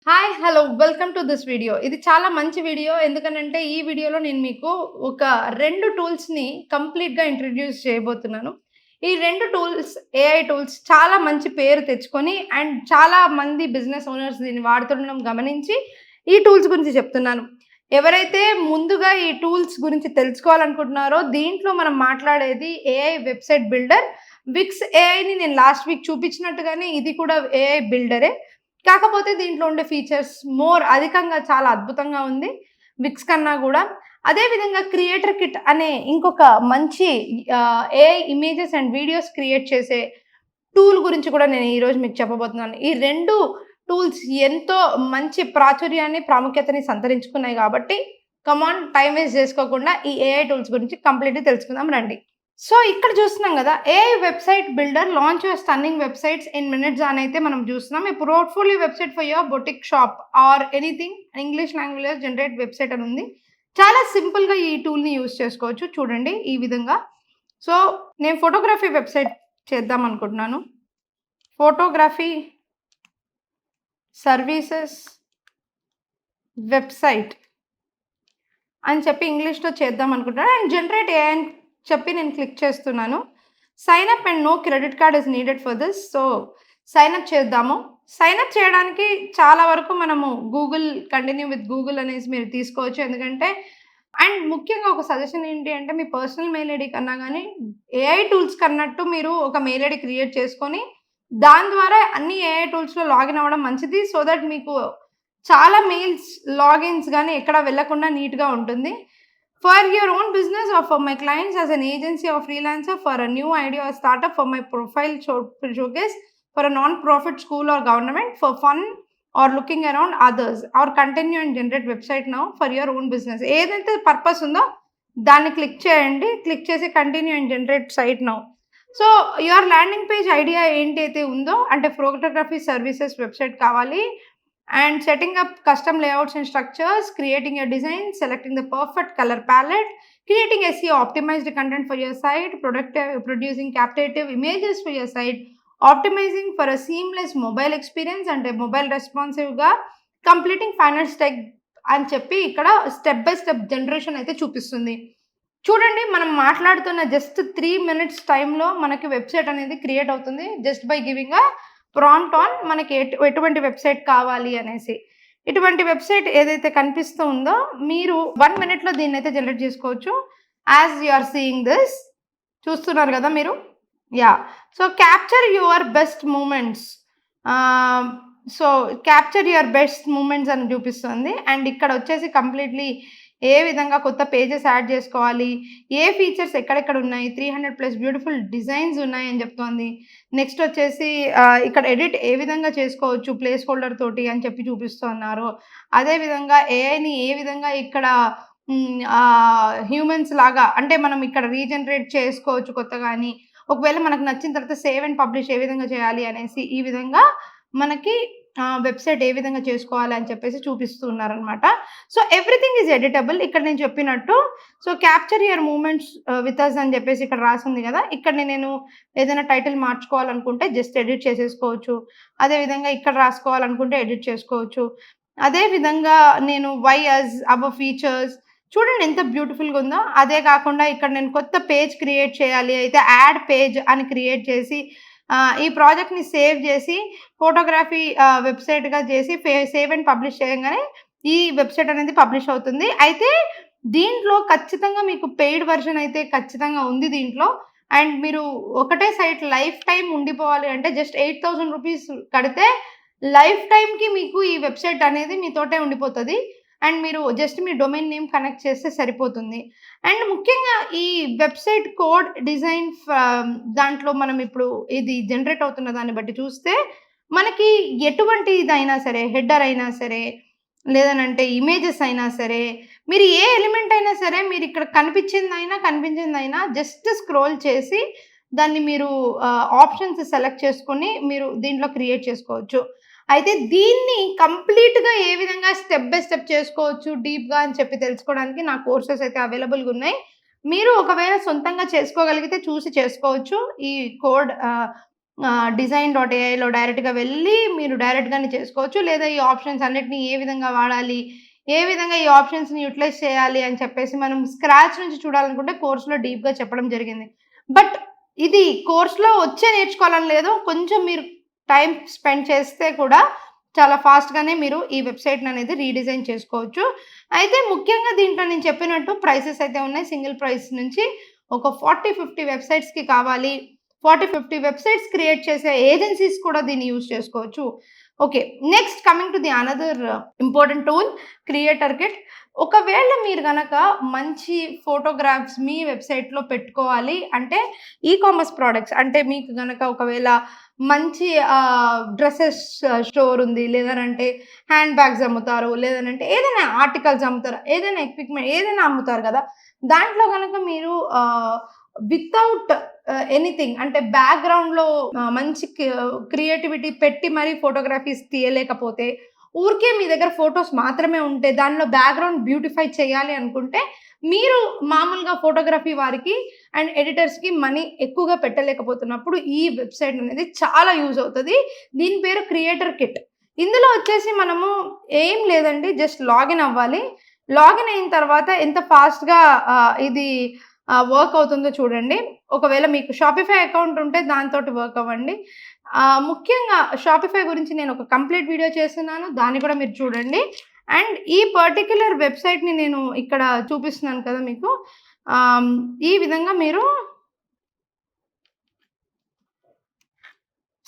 Hi! Hello! Welcome to this video. ఇది చాలా మంచి వీడియో. ఎందుకనంటే, ఈ వీడియోలో నేను మీకు ఒక 2 టూల్స్‌ని కంప్లీట్‌గా ఇంట్రొడ్యూస్ చేయబోతున్నాను. ఈ 2 టూల్స్ ఏఐ టూల్స్ చాలా మంచి పేరు తెచ్చుకొని అండ్ చాలా మంది బిజినెస్ ఓనర్స్ దీన్ని వాడుతుండడం గమనించి, ఈ టూల్స్ గురించి చెప్తున్నాను. ఎవరైతే ముందుగా ఈ టూల్స్ గురించి తెలుసుకోవాలనుకుంటున్నారో, దీంట్లో మనం మాట్లాడేది ఏఐ వెబ్‌సైట్ బిల్డర్. విక్స్ ఏఐని నేను లాస్ట్ వీక్ చూపించినట్టుగానే ఇది కూడా ఏఐ బిల్డరే. కాకపోతే దీంట్లో ఉండే ఫీచర్స్ అధికంగా చాలా అద్భుతంగా ఉంది. విక్స్ కన్నా గూడా. అదే విధంగా క్రియేటర్ కిట్ అనే ఇంకొక మంచి AI images and videos create చేసే టూల్ గురించి కూడా నేను ఈరోజు మీకు చెప్పబోతున్నాను. ఈ 2 టూల్స్ ఎంతో మంచి ప్రాచుర్యాన్ని, ప్రాముఖ్యతని సంతరించుకున్నాయి గాబట్టి, కమ్ ఆన్ టైమ్ వేస్ట్ జేసుకోకుండా ఈ ఏఐ టూల్స్ గురించి కంప్లీట్‌గా తెలుసుకుందాం రండి. సో, ఇక్కడ చూస్తున్నాం గదా! AI website builder launch your stunning websites in minutes అనైతే మనం చూస్తున్నాం. A portfolio website for your boutique shop or anything English లాంగ్వేజ్‌లో జనరేట్ వెబ్‌సైట్ అని ఉంది. చాలా సింపుల్‌గా ఈ టూల్‌ని యూజ్ చేసుకోవచ్చు. చూడండి ఈ విధంగా. సో, నేను ఫోటోగ్రఫీ వెబ్‌సైట్ చేద్దాం అనుకుంటున్నాను. ఫోటోగ్రఫీ సర్వీసెస్ వెబ్‌సైట్ అని చెప్పి ఇంగ్లీష్‌లో చేద్దాం అనుకుంటున్నాను. అండ్ జనరేట్ ఏఐ అని చెప్పి నేను క్లిక్ చేస్తున్నాను. Sign up and no credit card is needed for this. So, sign up చేద్దాము. సైన్ అప్ చేయడానికి చాలా వరకు మనము కంటిన్యూ విత్ గూగుల్ అనేసి మీరు తీసుకోవచ్చు. ఎందుకంటే అండ్ ముఖ్యంగా ఒక సజెషన్ ఏంటి అంటే మీ పర్సనల్ మెయిల్ ఐడీ కన్నా గానీ ఏఐ టూల్స్ కన్నట్టు మీరు ఒక మెయిల్ ఐడీ క్రియేట్ చేసుకొని దాని ద్వారా అన్ని ఏఐ టూల్స్‌లో లాగిన్ అవ్వడం మంచిది. సో దట్ మీకు చాలా మెయిల్స్, లాగిన్స్ గాని ఎక్కడ వెళ్ళకుండా నీట్‌గా ఉంటుంది. For your own business or for my clients as an agency or freelancer, for a new idea or startup, for my profile showcase, for a non-profit school or government, for fun or looking around others or continue and generate website now for your own business. ఏదైతే purpose ఉందో దాన్ని click చేయండి. Click చేసి continue and generate site now. So, your landing page idea ఏంటైతే ఉందో అంటే photography services website కావాలి. And setting up custom layouts and structures, creating a design, selecting the perfect color palette, creating SEO optimized content for your site, producing captivative images for your site, optimizing for a seamless mobile experience and a mobile responsive గా completing final step అని చెప్పి ఇక్కడ step by step generation అయితే చూపిస్తుంది. చూడండి మనం మాట్లాడుతున్న just 3 minutes టైమ్‌లో మనకి వెబ్‌సైట్ అనేది క్రియేట్ అవుతుంది. Just by giving a prompt on మనకి ఎటువంటి వెబ్‌సైట్ కావాలి అనేసి. ఇటువంటి వెబ్‌సైట్ ఏదైతే కనిపిస్తూ ఉందో మీరు 1 మినిట్‌లో దీన్నైతే జనరేట్ చేసుకోవచ్చు. As you are seeing this చూస్తున్నారు గదా మీరు. Yeah! So, capture your best moments. Ah, so, capture your best moments అని చూపిస్తుంది. అండ్ ఇక్కడ వచ్చేసి కంప్లీట్‌లీ ఏ విధంగా కొత్త పేజెస్ యాడ్ చేసుకోవాలి, ఏ ఫీచర్స్ ఎక్కడెక్కడ ఉన్నాయి, 300+ బ్యూటిఫుల్ డిజైన్స్ ఉన్నాయని చెప్తోంది. నెక్స్ట్ వచ్చేసి ఇక్కడ ఎడిట్ ఏ విధంగా చేసుకోవచ్చు ప్లేస్ హోల్డర్ తోటి అని చెప్పి చూపిస్తున్నారు. అదే విధంగా ఏఐని ఏ విధంగా ఇక్కడ హ్యూమన్స్ లాగా అంటే మనం ఇక్కడ రీజనరేట్ చేసుకోవచ్చు కొత్తగాని. ఒకవేళ మనకు నచ్చిన తర్వాత సేవ్ అండ్ పబ్లిష్ ఏ విధంగా చేయాలి అనేసి ఈ విధంగా మనకి వెబ్‌సైట్ ఏ విధంగా చేసుకోవాలి అని చెప్పేసి చూపిస్తూ ఉన్నారనమాట. సో, ఎవ్రీథింగ్ ఈజ్ ఎడిటబుల్ ఇక్కడ నేను చెప్పినట్టు. So, capture your moments with us అని చెప్పేసి ఇక్కడ రాసుంది గదా! ఇక్కడ నేను ఏదైనా టైటిల్ మార్చుకోవాలనుకుంటే జస్ట్ ఎడిట్ చేసేసుకోవచ్చు. అదే విధంగా ఇక్కడ రాసుకోవాలనుకుంటే ఎడిట్ చేసుకోవచ్చు. అదే విధంగా నేను వై అస్, అవర్ ఫీచర్స్ చూడండి ఎంత బ్యూటిఫుల్‌గా ఉందో. అదే కాకుండా ఇక్కడ నేను కొత్త పేజ్ క్రియేట్ చేయాలి అయితే యాడ్ పేజ్ అని క్రియేట్ చేసి ఈ ప్రాజెక్ట్‌ని సేవ్ చేసి ఫోటోగ్రఫీ వెబ్‌సైట్‌గా చేసి సేవ్ అండ్ పబ్లిష్ చేయంగానే ఈ వెబ్‌సైట్ అనేది పబ్లిష్ అవుతుంది. అయితే దీంట్లో ఖచ్చితంగా మీకు పెయిడ్ వెర్షన్ అయితే ఖచ్చితంగా ఉంది దీంట్లో. అండ్ మీరు ఒకటే సైట్ లైఫ్ టైమ్ ఉండిపోవాలి అంటే జస్ట్ ₹8000 కడితే లైఫ్ టైమ్‌కి మీకు ఈ వెబ్‌సైట్ అనేది మీతోటే ఉండిపోతది. అండ్ మీరు జస్ట్ మీ డొమైన్ నేమ్ కనెక్ట్ చేస్తే సరిపోతుంది. అండ్ ముఖ్యంగా ఈ వెబ్‌సైట్ కోడ్ డిజైన్ దాంట్లో మనం ఇప్పుడు ఇది జనరేట్ అవుతున్న దాన్ని బట్టి చూస్తే మనకి ఎటువంటిదైనా సరే హెడర్ అయినా సరే, లేదనంటే ఇమేజెస్ అయినా సరే, మీరు ఏ ఎలిమెంట్ అయినా సరే మీరిక్కడ కనిపించిందైనా జస్ట్ స్క్రోల్ చేసి దాన్ని మీరు ఆప్షన్స్ సెలెక్ట్ చేసుకొని మీరు దీంట్లో క్రియేట్ చేసుకోవచ్చు. అయితే దీన్ని కంప్లీట్‌గా ఏ విధంగా స్టెప్ బై స్టెప్ చేసుకోవచ్చు డీప్‌గా అని చెప్పి తెలుసుకోవడానికి నా కోర్సెస్ అయితే అవైలబుల్‌గా ఉన్నాయి. మీరు ఒకవేళ సొంతంగా చేసుకోగలిగితే చూసి చేసుకోవచ్చు. ఈ కోడ్ design.aiలో డైరెక్ట్‌గా వెళ్ళి మీరు డైరెక్ట్‌గానే చేసుకోవచ్చు. లేదా ఈ ఆప్షన్స్ అన్నిటిని ఏ విధంగా వాడాలి, ఏ విధంగా ఈ ఆప్షన్స్‌ని యుటిలైజ్ చేయాలి అని చెప్పేసి మనం స్క్రాచ్ నుంచి చూడాలనుకుంటే కోర్స్‌లో డీప్‌గా చెప్పడం జరిగింది. బట్ ఇది కోర్స్‌లో వచ్చే నేర్చుకోవాలని లేదు. కొంచెం మీరు టైమ్ స్పెండ్ చేస్తే కూడా చాలా ఫాస్ట్‌గానే మీరు ఈ వెబ్‌సైట్‌ననేది రీడిజైన్ చేసుకోవచ్చు. అయితే ముఖ్యంగా దీంట్లో నేను చెప్పినట్టు ప్రైసెస్ అయితే ఉన్నాయి. సింగిల్ ప్రైస్ నుంచి ఒక 40, 50 వెబ్‌సైట్స్‌కి కావాలి. 40, 50 వెబ్‌సైట్స్ క్రియేట్ చేసే ఏజెన్సీస్ కూడా దీన్ని యూజ్ చేసుకోవచ్చు. Okay. Next coming to the another important tool creator kit. ఒకవేళ మీరు గనక మంచి ఫోటోగ్రాఫ్స్ మీ వెబ్‌సైట్‌లో పెట్టుకోవాలి అంటే కామర్స్ ప్రొడక్ట్స్ అంటే మీకు గనక ఒకవేళ మంచి డ్రెసెస్ స్టోర్ ఉంది. లేదనంటే హ్యాండ్ బ్యాగ్స్ అమ్ముతారు. లేదనంటే ఏదైనా ఆర్టికల్స్ అమ్ముతారు. ఏదైనా ఎక్విప్‌మెంట్ ఏదైనా అమ్ముతారు గదా! దాంట్లో గనక మీరు వితౌట్ ఎనీథింగ్ అంటే బ్యాక్‌గ్రౌండ్‌లో మంచి క్రియేటివిటీ పెట్టి మరీ ఫోటోగ్రఫీస్ తీయలేకపోతే, ఊరికే మీ దగ్గర ఫోటోస్ మాత్రమే ఉంటే, దానిలో బ్యాక్‌గ్రౌండ్ బ్యూటిఫై చేయాలి అనుకుంటే, మీరు మామూలుగా ఫోటోగ్రఫీ వారికి అండ్ ఎడిటర్స్‌కి మనీ ఎక్కువగా పెట్టలేకపోతున్నప్పుడు, ఈ వెబ్‌సైట్ అనేది చాలా యూజ్ అవుతది. దీని పేరు క్రియేటర్ కిట్. ఇందులో వచ్చేసి మనము ఏం లేదండి జస్ట్ లాగిన్ అవ్వాలి. లాగిన్ అయిన తర్వాత ఎంత ఫాస్ట్‌గా ఇది వర్క్ అవుతుందో చూడండి. ఒకవేళ మీకు షాపిఫై అకౌంట్ ఉంటే దానితోటి వర్క్ అవ్వండి. ముఖ్యంగా షాపిఫై గురించి నేను ఒక కంప్లీట్ వీడియో చేస్తున్నాను. దాన్ని కూడా మీరు చూడండి. అండ్ ఈ పర్టిక్యులర్ వెబ్‌సైట్‌ని నేను ఇక్కడ చూపిస్తున్నాను కదా మీకు. ఈ విధంగా మీరు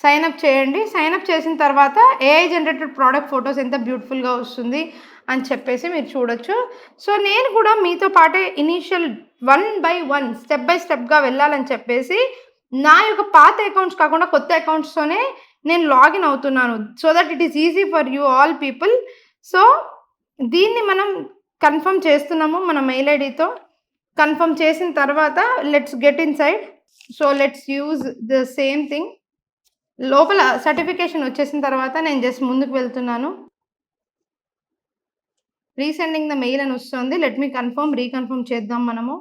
సైన్ అప్ చేయండి. సైన్ అప్ చేసిన తర్వాత ఏఐ జనరేటెడ్ ప్రొడక్ట్ ఫోటోస్ ఎంత బ్యూటిఫుల్‌గా వస్తుంది అని చెప్పేసి మీరు చూడొచ్చు. సో, నేను కూడా మీతో పాటే initial one by one step by స్టెప్‌గా వెళ్ళాలని చెప్పేసి నా యొక్క పాత అకౌంట్స్ కాకుండా కొత్త అకౌంట్స్‌తోనే నేను లాగిన్ అవుతున్నాను. So that it is easy for you all people. So, దీన్ని మనం కన్ఫర్మ్ చేస్తున్నాము మన మెయిల్ ఐడీతో. కన్ఫర్మ్ చేసిన తర్వాత let's get inside. So, let's use the same thing. లోపల సర్టిఫికేషన్ వచ్చేసిన తర్వాత నేను జస్ట్ ముందుకు వెళ్తున్నాను. రీసెండింగ్ ద మెయిల్ అని వస్తుంది. లెట్ మీ కన్ఫర్మ్, రీకన్ఫర్మ్ చేద్దాం మనము.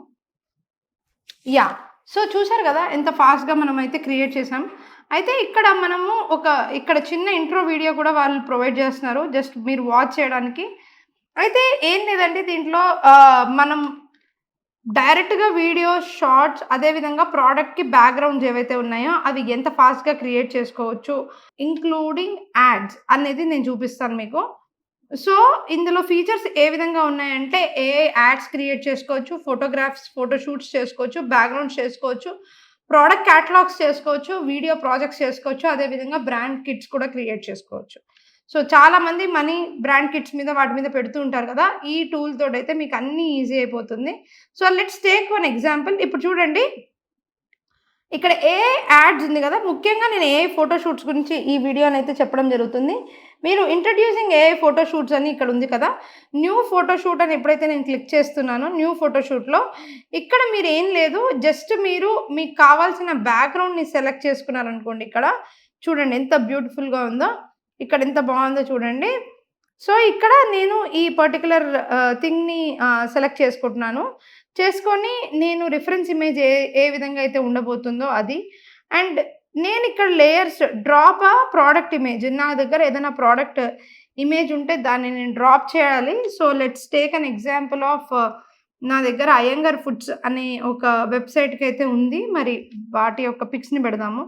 యాహ్! సో, చూసారు గదా! ఎంత ఫాస్ట్‌గా మనమైతే క్రియేట్ చేసాం. అయితే ఇక్కడ మనము ఇక్కడ చిన్న ఇంట్రో వీడియో కూడా వాళ్ళు ప్రొవైడ్ చేస్తున్నారు. జస్ట్ మీరు వాచ్ చేయడానికి. అయితే ఏం లేదండి దీంట్లో మనం డైరెక్ట్‌గా వీడియోస్, షార్ట్స్ అదే విధంగా ప్రొడక్ట్‌కి బ్యాక్‌గ్రౌండ్స్ ఏవైతే ఉన్నాయో అవి ఎంత ఫాస్ట్‌గా క్రియేట్ చేసుకోవచ్చు. ఇంక్లూడింగ్ యాడ్స్ అనేది నేను చూపిస్తాను మీకు. సో, ఇందులో ఫీచర్స్ ఏ విధంగా ఉన్నాయంటే ఏఐ యాడ్స్ క్రియేట్ చేసుకోవచ్చు, ఫోటోగ్రాఫ్స్, ఫోటో షూట్స్ చేసుకోవచ్చు, బ్యాక్‌గ్రౌండ్స్ చేసుకోవచ్చు, ప్రొడక్ట్ క్యాటలాగ్స్ చేసుకోవచ్చు, వీడియో ప్రాజెక్ట్స్ చేసుకోవచ్చు. అదే విధంగా బ్రాండ్ కిట్స్ కూడా క్రియేట్ చేసుకోవచ్చు. సో, చాలామంది మనీ బ్రాండ్ కిట్స్ మీద వాటి మీద పెడుతూ ఉంటారు కదా! ఈ టూల్ తోటైతే మీకు అన్నీ ఈజీ అయిపోతుంది. So, let's take one example. ఇప్పుడు చూడండి. ఇక్కడ ఏఐ యాడ్స్ ఉంది గదా! ముఖ్యంగా నేను ఏఐ ఫోటో షూట్స్ గురించి ఈ వీడియోనైతే చెప్పడం జరుగుతుంది. మీరు ఇంట్రొడ్యూసింగ్ ఏఐ ఫోటో షూట్స్ అని ఇక్కడ ఉంది కదా! న్యూ ఫోటో షూట్ అని ఎప్పుడైతే నేను క్లిక్ చేస్తున్నానో న్యూ ఫోటో షూట్‌లో ఇక్కడ మీరేం లేదు జస్ట్ మీరు మీకు కావాల్సిన బ్యాక్‌గ్రౌండ్‌ని సెలెక్ట్ చేసుకున్నారనుకోండి ఇక్కడ. చూడండి ఎంత బ్యూటిఫుల్‌గా ఉందో. ఇక్కడ ఎంత బావుందో చూడండి. సో, ఇక్కడ నేను ఈ పర్టిక్యులర్ థింగ్‌ని సెలెక్ట్ చేసుకుంటున్నాను. చేసుకొని నేను రిఫరెన్స్ ఇమేజ్ ఏ విధంగా అయితే ఉండబోతుందో అది. అండ్ నేనిక్కడ లేయర్స్ డ్రాప్ ప్రొడక్ట్ ఇమేజ్. నా దగ్గర ఏదైనా ప్రొడక్ట్ ఇమేజ్ ఉంటే దాన్ని నేను డ్రాప్ చేయాలి. So, let's take an example of నా దగ్గర అయ్యంగార్ ఫుడ్స్ అనే ఒక వెబ్‌సైట్‌కైతే ఉంది. మరి వాటి యొక్క పిక్స్‌ని పెడదాము.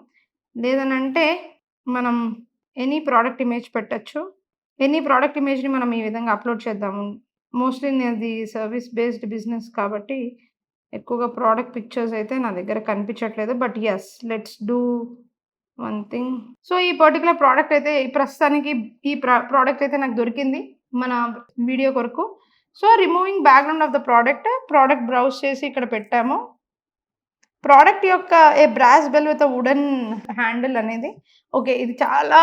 లేదనంటే మనం ఎనీ ప్రొడక్ట్ ఇమేజ్ పెట్టొచ్చు. ఎనీ ప్రొడక్ట్ ఇమేజ్‌ని మనం ఈ విధంగా అప్‌లోడ్ చేద్దాము. మోస్ట్‌లీ నాది సర్విస్ బేస్డ్ బిజినెస్ కాబట్టి ఎక్కువగా ప్రొడక్ట్ పిక్చర్స్ అయితే నా దగ్గర కనిపించట్లేదు. But yes let's do one thing. So, ఈ పర్టిక్యులర్ ప్రొడక్ట్ అయితే ప్రస్తుతానికి ఈ ప్రొడక్ట్ అయితే నాకు దొరికింది మన వీడియో కొరకు. So, removing background of the product browse చేసి ఇక్కడ పెట్టాము. ప్రొడక్ట్ యొక్క brass bell with wooden handle అనేది. ఓకే. ఇది చాలా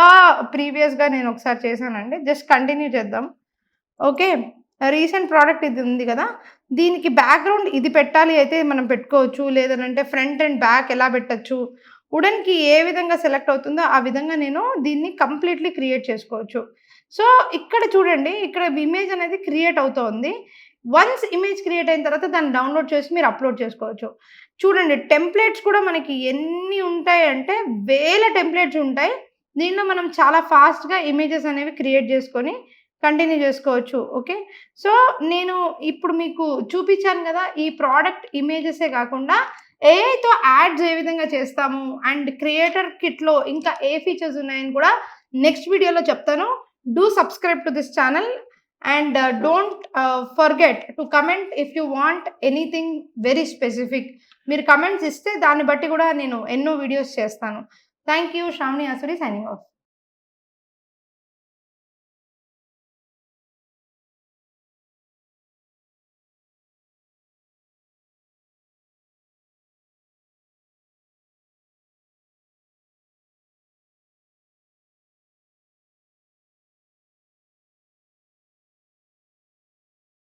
ప్రీవియస్‌గా నేను ఒకసారి చేశానండి. జస్ట్ కంటిన్యూ చేద్దాం. ఓకే. రీసెంట్ ప్రొడక్ట్ ఇది ఉంది గదా! దీనికి బ్యాక్‌గ్రౌండ్ ఇది పెట్టాలి అయితే మనం పెట్టుకోవచ్చు. లేదనంటే ఫ్రంట్ అండ్ బ్యాక్ ఎలా పెట్టొచ్చు. వుడెన్‌కి ఏ విధంగా సెలెక్ట్ అవుతుందో ఆ విధంగా నేను దీన్ని కంప్లీట్‌లీ క్రియేట్ చేసుకోవచ్చు. సో, ఇక్కడ చూడండి. ఇక్కడ ఇమేజ్ అనేది క్రియేట్ అవుతోంది. వన్స్ ఇమేజ్ క్రియేట్ అయిన తర్వాత దాన్ని డౌన్‌లోడ్ చేసి మీరు అప్‌లోడ్ చేసుకోవచ్చు. చూడండి టెంప్లేట్స్ కూడా మనకి ఎన్ని ఉంటాయంటే వేల టెంప్లేట్స్ ఉంటాయి. దీనిలో మనం చాలా ఫాస్ట్‌గా ఇమేజెస్ అనేవి క్రియేట్ చేసుకొని కంటిన్యూ చేసుకోవచ్చు. ఓకే. సో, నేను ఇప్పుడు మీకు చూపించాను గదా! ఈ ప్రొడక్ట్ ఇమేజెసే కాకుండా ఏఐతో యాడ్స్ ఏ విధంగా చేస్తాము అండ్ క్రియేటర్ కిట్‌లో ఇంకా ఏ ఫీచర్స్ ఉన్నాయని కూడా నెక్స్ట్ వీడియోలో చెప్తాను. Do subscribe to this channel and don't forget to comment if you want anything very specific. మీరు కమెంట్స్ ఇస్తే దాన్ని బట్టి కూడా నేను ఎన్నో వీడియోస్ చేస్తాను. Thank you. Shravani Asuri signing of.